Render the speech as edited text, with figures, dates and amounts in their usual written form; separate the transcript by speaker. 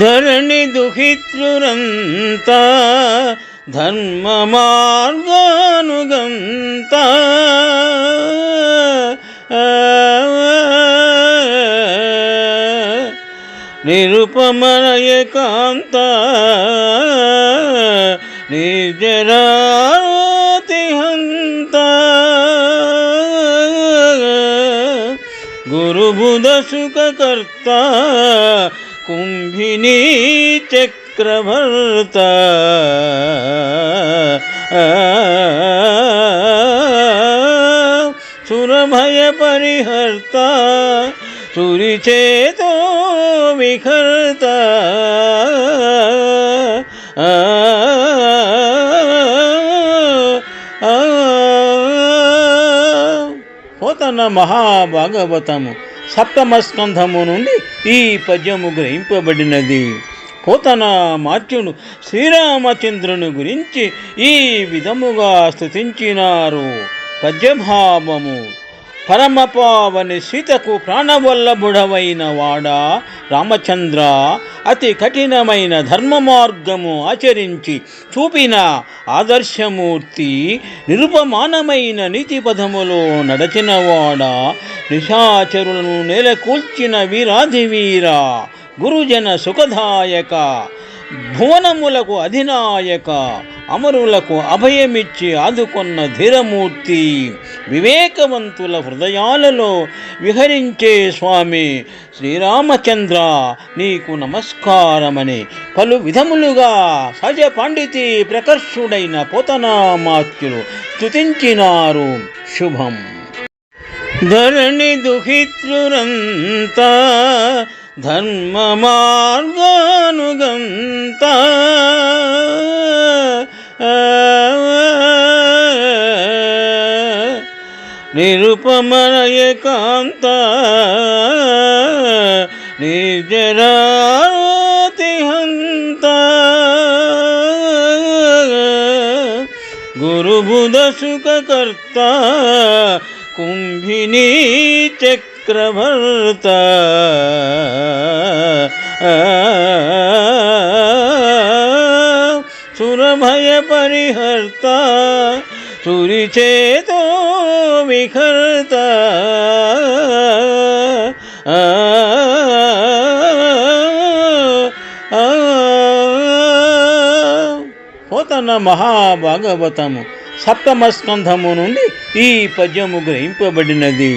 Speaker 1: ధరణి దుహితృరంత ధర్మ మార్గానుగంత నిరుపమన ఏకాంత నిర్జరాతి హంత గురుబుధ సుఖకర్త కుంభినీ చక్రభర్త సురభయ పరిహర్త సురిచేతో విహర్త పోతన మహాభాగవతము సప్తమ స్కంధము నుండి ఈ పద్యము గ్రహింపబడినది. పోతన మాత్యుడు శ్రీరామచంద్రుని గురించి ఈ విధముగా స్తుతించినారు. పద్యభావము: పరమపావని సీతకు ప్రాణవల్లభుడవైన వాడా రామచంద్ర, అతి కఠినమైన ధర్మ మార్గము ఆచరించి చూపిన ఆదర్శమూర్తి, నిరుపమానమైన నీతి పదములో నడచినవాడా, నిశాచరులను నెలకూల్చిన వీరాధివీర, గురుజన సుఖదాయక, భువనములకు అధినాయక, అమరులకు అభయమిచ్చి ఆదుకొన్న ధీరమూర్తి, వివేకవంతుల హృదయాలలో విహరించే స్వామి శ్రీరామచంద్ర, నీకు నమస్కారమని పలు విధములుగా సహజ పాండితి ప్రకర్షుడైన పోతనామాత్యులు స్తుతించినారు. శుభం. ధరణి దుహితృరంత ధర్మ మార్గానుగంత నిరుపమన ఏకాంత నిర్జరాతి హంత గురుబుధ సుఖకర్త కుంభినీ చక్రభర్త సురభయ పరిహర్త సురిచేతో విహర్త పోతన మహాభాగవతము సప్తమ స్కంధము నుండి ఈ పద్యము గ్రహింపబడినది.